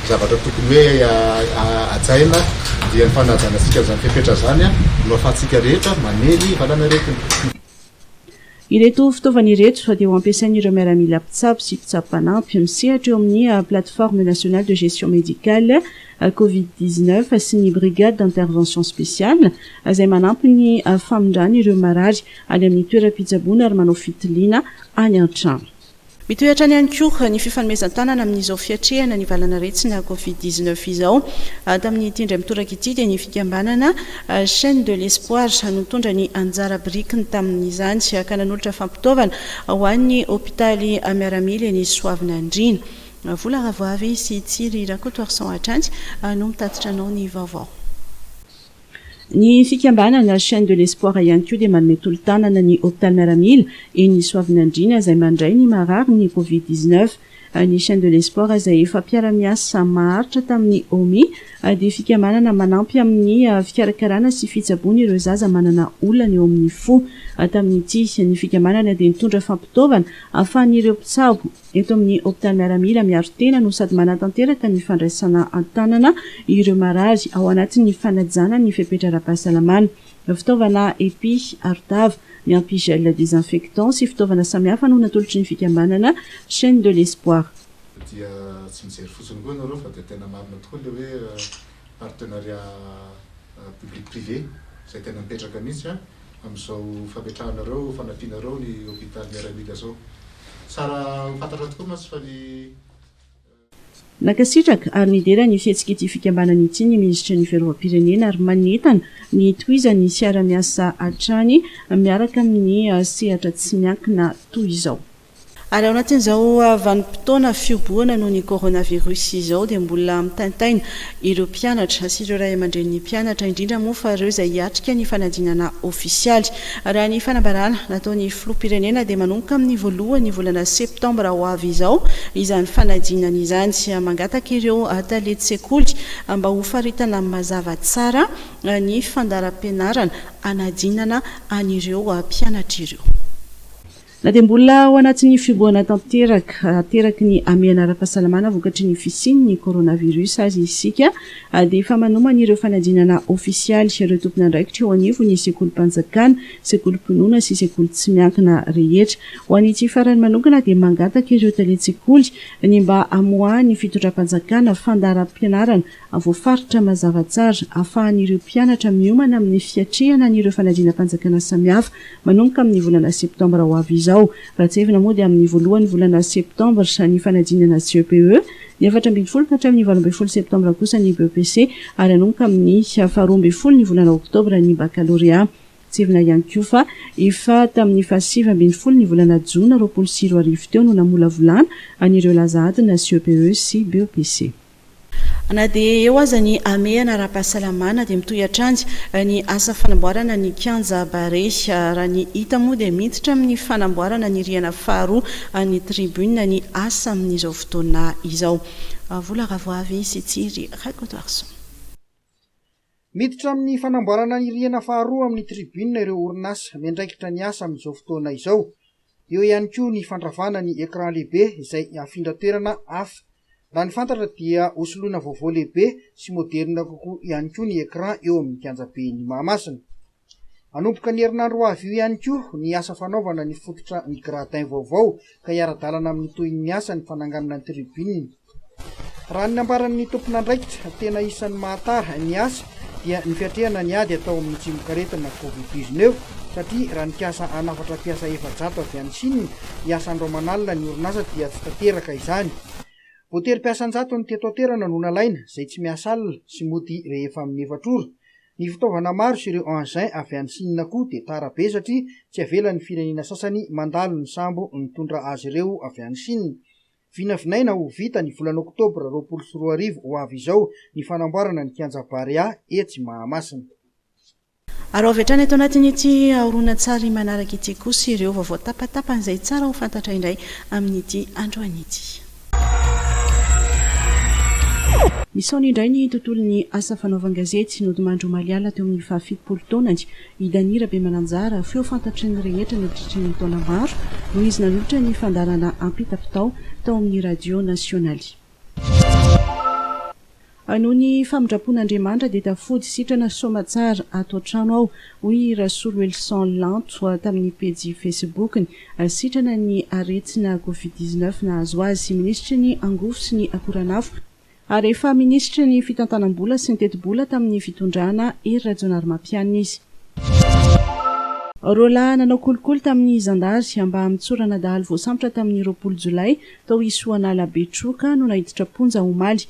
zavatra tokony hoe ajaina dia ny fanajanatsika zany fepetra zany no ahafahantsika rehetra manely valana retina. Ireto fitaovana ireto dia ho ampiasain'ireo miaramila mpitsabo sy mpitsabo-panampy misehatra eo amin'ny plateforme nationale de gestion médicale covid-19 sy ny brigade d'intervention spéciale izay manampy ny famondrana ireo marary any amin'ny toeram-pitsaboana ary manao fitiliana any an-trano. Mitohatra ny ihany koa ny fifanomezan-tanana amin'izao fiatrehana ny valana retina covid-19 izao tamin'ny tindray mitoraka ity dia ny fikambanana chaîne de l'espoir notondra ny anjara brikiny tamin'izany ka nanolotra fampitaovana ho an'ny hôpitaly miaramila ny Soavina Andrina. Vola Ravoavy sy Tsiry Rakotoarsan Atranty no mitatitra anao ny vaovao. Ny fikambanana chaîne de l'espoir ihany koa dia manome tolo-tanana ny hôpitaly miaramila eny Soavina Andrina izay mandray ny marary ny covid-19 ny chaîne de l'espoir izay efa mpiara-miasa maharitra tamin'ny OMI dia fikamanana manampy amin'ny fikarakarana sy fitsaboana ireo zaza manana olana eo amin'ny fo. Tamin'ity ny fikamanana dia nitondra fampitaovana ahafahan'ireo mpitsabo eto amin'ny hôpitaly miaramila miaro tena no sady manatanteraka ny fandraisana an-tanana ireo marary ao anatin'ny fanajana ny fepetra ara-pahasalamana. Fitaovana EPI, Artave, miampy gel désinfectant sy fitaovana samihafa no natolotry ny fikamanana chaîne de l'espoir. Dia tsy mijery fotsiny koa nareo fa dia tena marina tokoa le hoe partenariat public privé izay tena mipetraka mihitsy amin'izao fametrahanareo fanampianareo ny hôpitaly miaramila zao. Tsara fantatra tokoa mantsy fa ny nakasitraka ary nidera ny fihetsika ity fikambanana ity ny minisitra ny fiarovam-pirenena ary manentana ny toizany siara-miasa hatrany miaraka amin'ny sehatra tsy miankina toy izao. Ary ao anatin'izao vanim-potoana fioboana noho ny coronavirus izao dia mbola mitaintaina ireo mpianatra sy ireo ray aman-dren'ny mpianatra indrindra moa fa ireo izay hiatrika ny fanadinana ofisialy. Raha ny fanambarana nataon'ny filoham-pirenena dia manomboka amin'ny voalohany volana septambra ho avy izao izany fanadinana izany sy mangataka ireo talenty-tsekoly mba ho faritana mazava tsara ny fandaharam-pianarana anadinana an'ireo mpianatra ireo. Na dia mbola ao anatin'ny fiboana tanteraky ny amiana ara-pahasalamana vokatry ny fisian'ny coronavirus azy isika dia efa manomana ireo fanadinana ofisialy ireo tompony andraikitra eo anivo ny sekolim-panjakana, sekolim-pinoana sy sekoly tsy miankina rehetra. Ho an'ity farany manokana dia mangataka ireo talenty-tsekoly ny mba amoahany fitondram-panjakana fandaharam-pianarana voafaritra mazava tsara ahafahan'ireo mpianatra miomana amin'ny fiatrehana n'ireo fanadinam-panjakana samihafa manomboka amin'ny volana septambra ho avy izao. Raha tsy evina moa dia amin'ny voalohany volana septambra ny fanadinana CEPE, dia 14 hatramin'ny 12 septambra kosa ny BEPC ary anomboka amin'ny 12 ny volana oktobra ny baccalauréat. Tsy evina ihany koa fa efa tamin'ny 17 ny volana jona 2020 teo no namolavolana an'ireo lazahadina CEPE sy BEPC. Na dia eo aza ny ameana ara-pahasalamana dia mitohy atranjy ny asa fanamboarana ny kianja bare. Raha ny hita moa dia miditra amin'ny fanamboarana ny rihana faharoa ny tribune ny asa amin'izao fotoana izao. Vola ravoavy sy tsiry rakotoarso. Miditra amin'ny fanamboarana ny rihana faharoa amin'ny tribune ireo orinasa miandraikitra ny asa amin'izao fotoana izao. Eo ihany koa ny fandravana ny écran lehibe izay afindra toerana hafa. Raha ny fantatra dia hosoloana vaovao lehibe sy moderna kokoa ihany koa ny écran eo amin'ny kianjabe ny Mahamasina. Anomboka ny herinandro ho avy io ihany koa ny asa fanaovana ny fototra ny gradin vaovao ka hiara-dalana amin'ny tohin'ny asa ny fananganana ny tribune. Raha ny nambaran'ny tompon'andraikitra tena isan'ny mahatara ny asa dia ny fiatrehana ny ady atao amin'ny tsimokaretina COVID-19 satria raha nikiasa anafatra mpiasa 700 avy any Chine ny asa andro manalina ny orinasa dia tsy tanteraka izany. Voatery mpiasan-jato ny teto aterana no nalaina izay tsy miasa alina sy mody rehefa amin'ny efatr'ora. Ny fitaovana maro sy ireo engin avy any Chine koa dia tara be satria tsy avelan'ny firenena sasany mandalo ny sambo nitondra azy ireo avy any Chine. Vinavinaina ho vita ny volana oktobra 2020 ho avy izao ny fanamboarana ny kianja Barea etsy Mahamasina. Ary avy hatrany eto anatin'ity horonan-tsary manaraka ity kosa ireo vaovao tapatapany izay tsara ho fantatra indray amin'ity androany ity. Misaona indray ny tontolon'ny asa fanaovan-gazety Nodimandro Maliala teo amin'ny 70 taonany Idanira be mananjara feo fantatry ny rehetra ny hoditriny ny taona maro noho izy nanolotra ny fandarana ampita-pitao tao amin'ny radio nasionaly. Noho ny famindrapon'Andriamanitra dia tafody sitrana somatsara ato an-trano ao hoy Rasolo Elson Lanto tamin'ny pejy Facebook-ny sitrana ny aretina COVID-19 nahazo azy sy ministry ny angofo sy ny akoranafo. Ary efa ministry ny fitantanam-bola sy ny teti-bola tamin'ny fitondrana Rajonarymampianina izy. Rola nanao kolikoly tamin'ny zandary mba mitsorana dahalo voasambotra tamin'ny 20 Jolay tao Isoanala Betroka no nahiditra ponja omaly.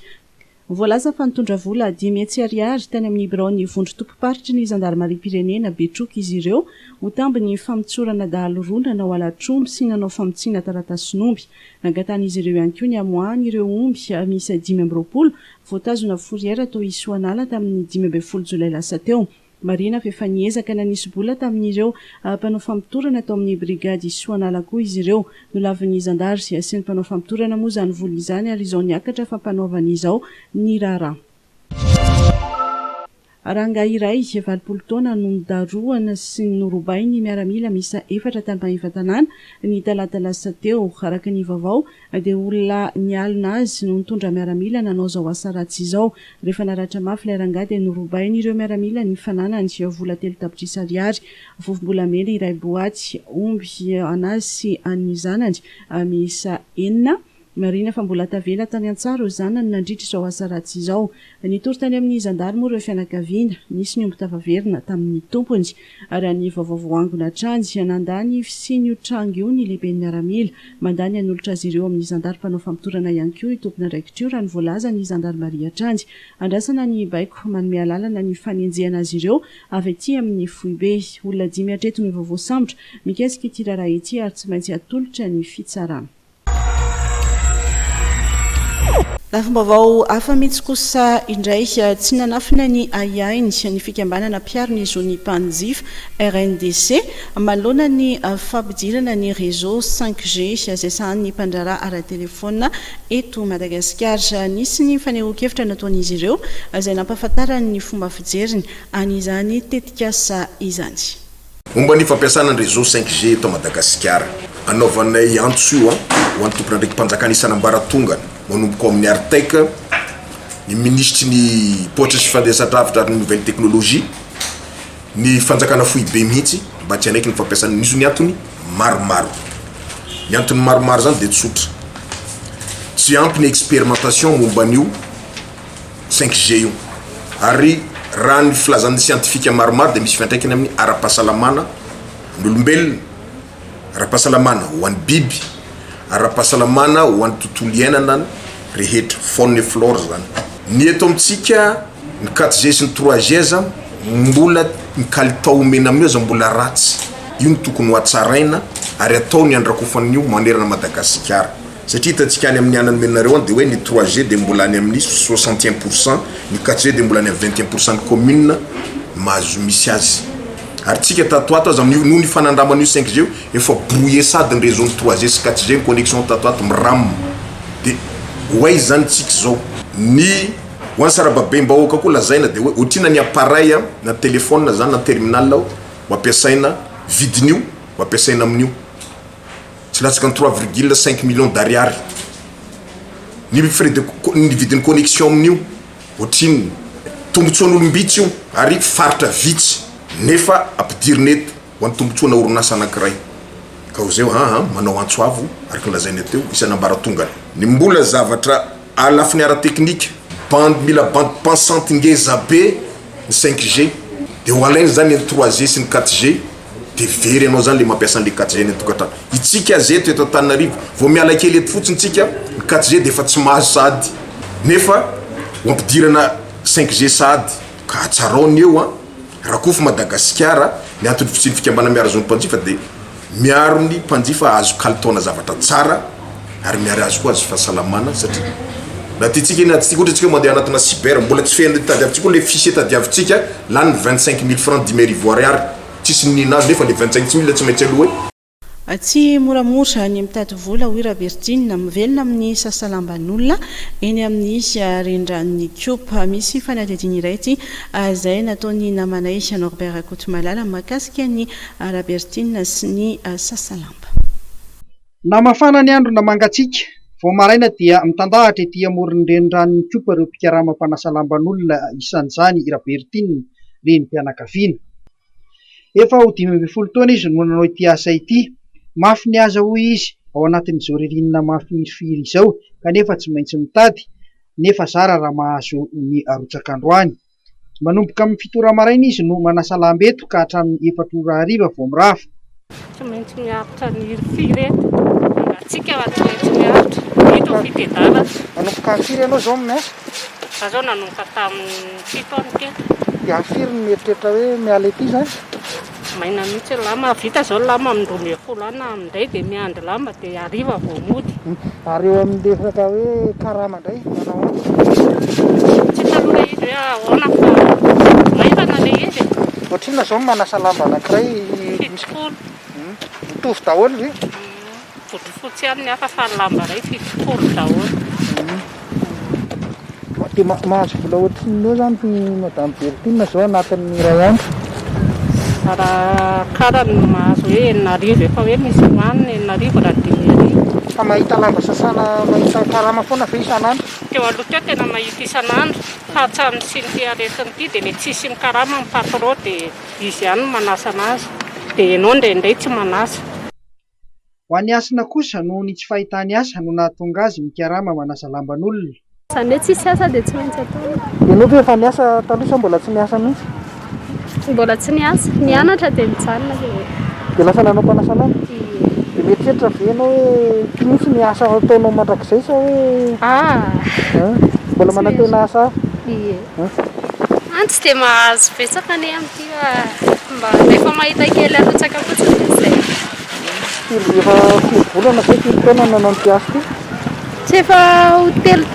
Voalaza fa nitondra vola 10,000 ariary tany amin'ny biraon'ny vondro-tompoparitry ny zandarmariam-pirenena Betroka izy ireo ho tamby ny famitsorana dahalo roa nanao alatromby sy nanao famotsiana taratasy-nomby. Nangatan'izy ireo ihany koa ny amoahany ireo omby misy 10 amby 20 voatazona fourrière tao Isoanala tamin'ny 15 Jolay lasa teo. marina fa efa niezaka nanisy bola tamin'ireo mpanao fampitorana atao amin'ny brigady Soanala koa izy ireo no lavin'ny zandary sy asiany mpanao fampitorana moa zany vola izany ary izao niakatra fa mpanaovan'izao ny raharaha. Ranga iray 20 taona no nidaroana sy norobainy miaramila misa 4 tany Mpahivatanana ny talata lasa teo. Araka ny vaovao dia olona nialina azy no nitondra miaramila nanao zao asa ratsy izao. Rehefa naratra mafy ilay ranga dia norobainy ireo miaramila ny fananany vola 3 tapitrisa ariary, vovombolamena iray boaty, omby anazy sy an'ny zanany misa 4. Marina fa mbola tavela tany Antsaro zanany nandritra izao asa ratsy izao. Nitory tany amin'ny zandary moa ireo fianakaviana, nisy ny omby tavaverina tamin'ny tompony ary ny vaovavoangona trandy nandany sy ny trangy io ny lehiben'ny miaramila mandany an'olotra azy ireo amin'ny zandary mpanao fampitorana ihany koa tompona raikitrio raha ny voalaza ny zandary Maria Trandy. Andrasana ny baiko manome alalana ny fanenjehana azy ireo avy ety amin'ny Foibe. Olona 5 hatreto no vaovao sambotra mikasika ity raharaha ity ary tsy maintsy atolotra ny fitsarana. Lafim-baovao hafa mihitsy kosa indray tsy nanafina ny aiainy ny fikambanana mpiaro ny zony mpanjifa RNDC manoloana ny fampidirana ny réseau 5G izay sahan'ny mpandraraha ara-telefona eto Madagasikara. Nisy ny fanehoan-kevitra nataon'izy ireo izay nampahafantarany ny fomba fijeriny an'izany tetikasa izany. Momba ny fampiasana ny réseau 5G eto Madagasikara anaovanay antsoa ho an'ny tompona ndraiky mpanjakana isan'ambaratongana manomboka amin'ny arteka ny ministry ny poitra sy fandraisan-davitra ary ny nouvelle technologie ny fanjakana Foibe mihitsy mba tsy anaiky ny fampiasana nisy ny antony maromaro. Ny antony maromaro zany dia tsotra, tsy ampy ny expérimentation momba an'io 5G io ary raha ny filazan'ny scientifique maromaro dia misy fiantraikany amin'ny ara-pahasalamana n'olombelona, ara-pahasalamana ho an'ny biby, ara-pahasalamana ho an'ny tontolo iainana rehetra, faune et flore zany. Ny eto amintsika ny 4G sy ny 3G zany mbola ny kalitao omena amin'io zany mbola ratsy. Io ny tokony ho hatsaraina ary atao ny andrakofan'io manerana Madagasikara. Satria hitantsika any amin'ny anany menareo dia hoe ny 3G dia mbola any amin'ny 61%, ny 4G dia mbola any amin'ny 21% ny commune mahazo misy azy. Ary tsika tatoato azy amin'ny noho ny fanandraman'io 5G efa brouillé sady ny réseau 3G sy 4G ny connexion tatoato miram. Dia hoay zany tsika zao ny hoan'ny sarababem-bahoaka koa lazaina dia hoe ohatrina ny appareil na téléphone zany na terminal ho ampiasaina vidin'io ho ampiasaina amin'io. Tsy latsaka ny 3,5 millions d'ariary ny frais de ny vidin'ny connexion amin'io ohatriny tombotsoan'olombitsy io ary faritra vitsy nefa ampidirina eto ho an'ny tombotsoana orinasa anankiray. Ka ho zay manao antsoavo araka lazaina teo isan'ambaratongana. Ny mbola zavatra alafiny ara-teknika mila bande pensante ngeza be ny 5G dia ho alainy zany ny 3G sy ny 4G dia very ianao zany le mampiasa an'le 4G ny tokantrano. Itsika zeto eto Antananarivo vao miala kely eto fotsiny tsika ny 4G dia efa tsy mahazo sady nefa ho ampidirana 5G sady ka hatsaraony eo raha koa fa Madagasikara ny antony fitsiny fikambana miaro zony mpanjifa dia miaro ny mpanjifa azo kalitaona zavatra tsara ary miaro azo koa azo fahasalamana satria na titsika iny atsika ohatra tsika mandeha anatina cyber mbola tsy fehany tadiavintsika le fichier tadiavintsika lany 25 000 francs 10 ivoire ary tsisy ninazy nefa le 25 000 tsy maintsy aloha tsy moramora ny mitady vola hoira Bertine mivelona amin'ny sasalamban'olona eny amin'ny rendrany Kiopa. Misy fanadihadiana iray ity izay nataony namanay Norbert Kotomalala mahakasika ny Bertine sy ny sasalamba. Na mafana ny andro na mangatsiaka vao maraina dia mitandahatra ety amoron'ny renirano Kiopa ireo mpikarama mpanasalamban'olona isan'izany Bertine reny mpianakaviana. Efa ho 15 taona izy no nanao ity asa ity. Mafy ny aza hoy izy ao anatin'izao ririnina mafirifiry izao kanefa tsy maintsy mitady nefa zara raha mahazo ny arotsak'androany. Manomboka amin'ny 7 ora maraina izy no manasa lamba eto ka hatramin'ny 4 ora hariva vao mirafa. Tsy maintsy miaritra ny firy eto angatsika tsy maintsy miaritra eto fitedala. Manomboka firy ianao zao miasa? Azao nanomboka tamin'ny 7 taona teto. Dia firy ny mieritreritra hoe miala ety zany? Maina mihitsy lama vita zao lama amin'ny 12 ana amin'indray dia miandry lama dia hariva vao mody. Ary eo amin'ny resaka hoe karama indray manao tsy taloha izy hoe ahoana fa maivana le izy. ohatrina zao manasa lamba anankiray mitovy daholo ve fotsifotsy ihany ny hafa fa lamba ray fitopolo daholo dia mahazo vola ohatrin'io zany madame Bertine zao anatin'ny ray andro raha karany mahazo hoe 8,000 efa hoe misy hoanina 8,000 raha 10,000 fa mahita lamba sasana mahita karama foana ve isan'andro teo aloha teo tena mahita isan'andro fa hatrany sy ny fiaretiny ity dia mety tsisy mikarama amin'ny patron dia izy ihany no manasa anazy dia ianao indraindray tsy manasa ho an'ny asina kosa noho ny tsy fahitany asa no nahatonga azy mikarama manasa lamban'olona zany hoe tsisy asa dia tsy maintsy atao ianao ve efa niasa taloha sa mbola tsy niasa mihitsy mbola tsy niasa nianatra dia mijanona dia lasa nanao mpanasa lamba dia mieritreritra ve ianao hoe mihitsy ny asa ataonao mandrakizay sa hoe mbola manantena asa ie antsy dia mahazo betsaka ny amin'ity mba rehefa mahita kely arotsaka fotsiny dia izay efa volana zay taona nanao ny piasy ty tsy efa hotely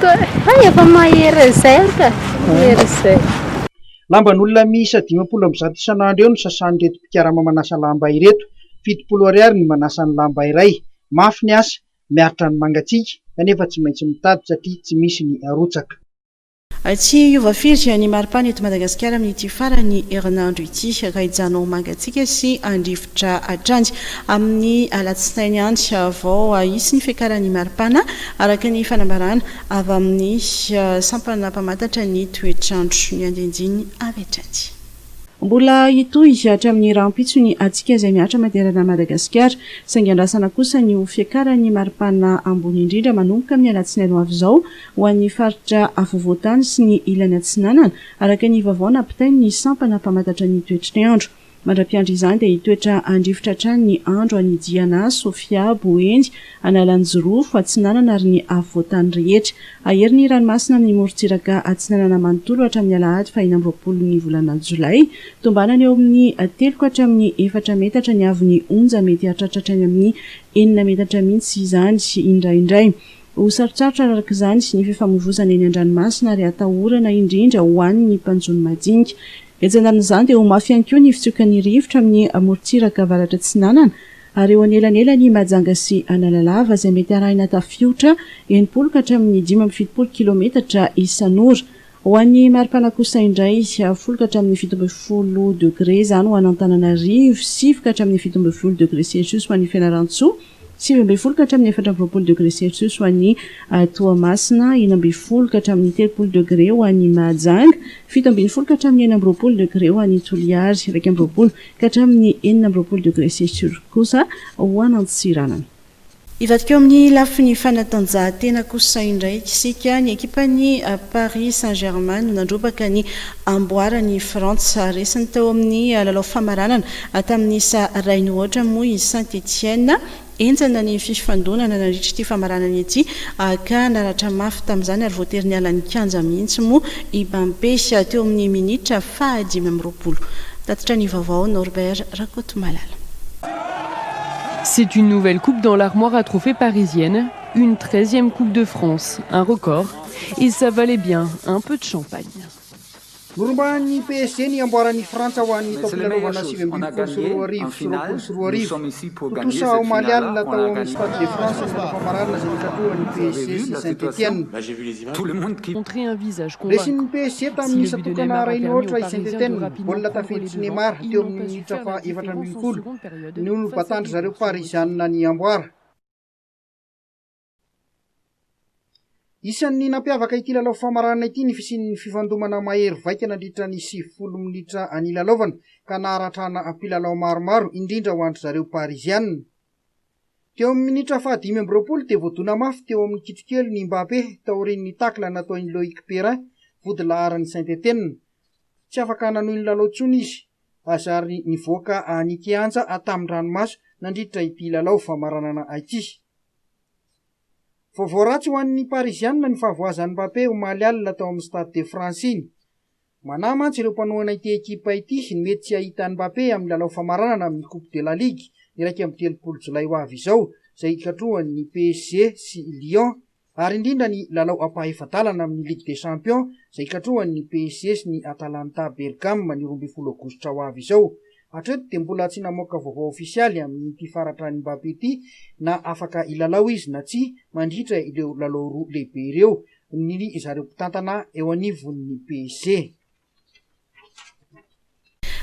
efa mahery izay ka mahery izay lamban'olona miisa 500 isan'andro eo no sasan'ireto mpikarama manasa lamba ireto 700 ariary ny manasa ny lamba iray mafy ny asa miaritra ny mangatsiaka kanefa tsy maintsy mitady satria tsy misy ny arotsaka tsy iova firy ny maripana eto Madagasikara amin'ity farany herinandro ity raha hijanao mangatsiaka sy andrivotra atranjy amin'ny alatsinainy antsy vao isy ny fiakaran'ny maripana araka ny fanambarana avy amin'ny sampana mpamantatra ny toetrandro ny andinjiny avy atranjy mbola hitohy hatramin'ny rahampitso ny atsika izay miatra materana Madagasikara saingy andrasana kosa ny fiakaran'ny maripana ambony indrindra manomboka amin'ny alatsinainy ho avy izao ho an'ny faritra afovoantany sy ny ilany atsinanana araka ny vaovao nampitainy ny sampana mpamantatra ny toetr'ny andro mandra-piandro izany dia hitoetra andrivotra hatrany ny andro any Diana, Sofia, Boendy, Analanjorofo, atsinanana ary ny afovoantany rehetra ahery ny ranomasina amin'ny morontsiraka atsinanana manontolo hatramin'ny alahady 20 ny volana Jolay tombanany eo amin'ny 3 hatramin'ny 4 metatra ny avy ny onja mety hatratratra ny amin'ny 9 metatra mihitsy izany indraindray ho sarotsarotra araka izany ny fifamoivoizana eny an-dranomasina ary atahorana indrindra ho an'ny mpanjony madinika etsy-andanin'izany dia ho mafy ihany koa ny fitsiokan'ny rivotra amin'ny morontsiraka avaratra Atsinanana ary eo anelanelany Majanga sy Analalava izay mety arahina tafiotra 80 ka hatramin'ny 570 kilometatra isan'ora ho an'ny maripana kosa indray 10 ka hatramin'ny 17 degré izany ho an'Antananarivo 7 ka hatramin'ny 17 degré Celsius ho an'ny Fianarantsoa 7 ka hatramin'ny 14 degré Celsius ho an'ny Toamasina 9 ka hatramin'ny 30 degré ho an'ny Mahajanga 17 ka hatramin'ny 19 degré ho an'ny Toliary 19 ka hatramin'ny 19 degré Celsius kosa ho an'Antsiranana ivadika eo amin'ny lafiny fanatanjahantena kosa indray isika ny ekipan'ny Paris Saint-Germain no nandrobaka ny amboarany Frantsa resany tao amin'ny lalao famaranana tamin'ny rainy ohatra moa i Saint-Etienne enjana ny fifandonana nandritra ity famaranana ity ka naratra mafy tamin'izany ary voatery ny alan'ny kanja mihitsy moa i Mbappé teo amin'ny minitra 5 tatitra ny vaovao Norbert Rakotomalala. C'est une nouvelle coupe dans l'armoire à trophées parisienne, une 13e Coupe de France, un record, et ça valait bien un peu de champagne. Noromban'ny PSG ny amboaran'ny Frantsa ho an'ny taopilalovana 7-20 kotosa ao Malial tao amin'ny Stade de France ny famarana izay nikatrohan'ny PSG sy Saint-Etienne. Resin'ny PSG tamin'ny isa tokana rainy ohatra i Saint-Etienne baolina tafiditsy Neymar teo amin'ny minitra fa 4 ny olo batandry zareo Parisianina ny amboara. Isan'ny nampiavaka ity lalao famarana ity ny fisian'ny fifandomana mahery vaika nandritra ny 70 minitra anilalaovana ka naharatrana mpilalao maromaro indrindra ho andry zareo Parisianina. Teo amin'ny minitra fa 5 dia voadona mafy teo amin'ny kitrokely ny Mbappé taorian'ny takla nataon'ny Loïc Perrin vody laharan'ny Saint-Etienne. Tsy afaka nanohy ny lalao tsony izy azary nivoaka anikianja tamin'ny ranomaso nandritra ity lalao famaranana ity. Vaovao ratsy ho an'ny Parisianina ny fahavoazan'ny Mbappé ho Malial tao amin'ny Stade de France iny. Manahy mantsy ireo mpanohana ity ekipa ity ny mety tsy ahitan'ny Mbappé amin'ny lalao famaranana amin'ny Coupe de la Ligue iraika amin'ny 30 Jolay ho avy izao izay ikatrohan'ny PSG sy Lyon ary indrindra ny lalao ampahefatalana amin'ny Ligue des Champions izay katrohan'ny PSG sy ny Atalanta Bergame ny 12 Aogositra ho avy izao. Hatreto dia mbola tsy namoaka vaovao ofisialy amin'ity faratra ny Mbappé ity na afaka ilalao izy na tsy mandritra ireo lalao roa lehibe ireo ny zareo mpitantana eo anivon'ny PSG.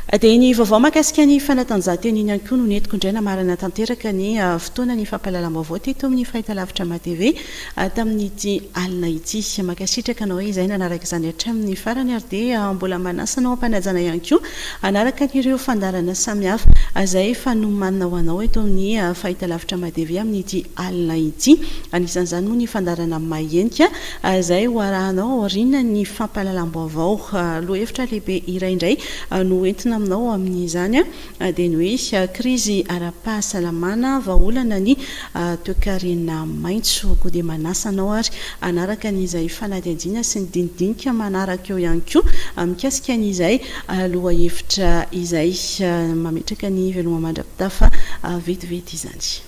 Dia ny vaovao mahakasika ny fanatanjahantena iny ihany koa no netiko indray marana tanteraka ny fotoana ny fampahalalam-baovao teto amin'ny fahitalavitra MATV tamin'ity alina ity. Makasitraka anao izay nanaraka izany hatramin'ny farany ary dia mbola manasanao ampanajana ihany koa anaraka ireo fandarana samihafa izay fanomanina ho anao eto amin'ny fahitalavitra MATV amin'ity alina ity. Anisan'izany moa ny fandarana mahenika izay hoarahanao aoriana ny fampahalalam-baovao. Lohahevitra lehibe iray indray no entina aminao amin'izany dia ny hoe krizy ara-pahasalamana vahaolana ny toe-karena maitso koa dia manasanao ary anaraka n'izay fanadihadiana sy ny dinidinika manaraka eo ihany koa mikasika n'izay lohahevitra izay mametraka ny veloma mandrapitafa vetivety izany.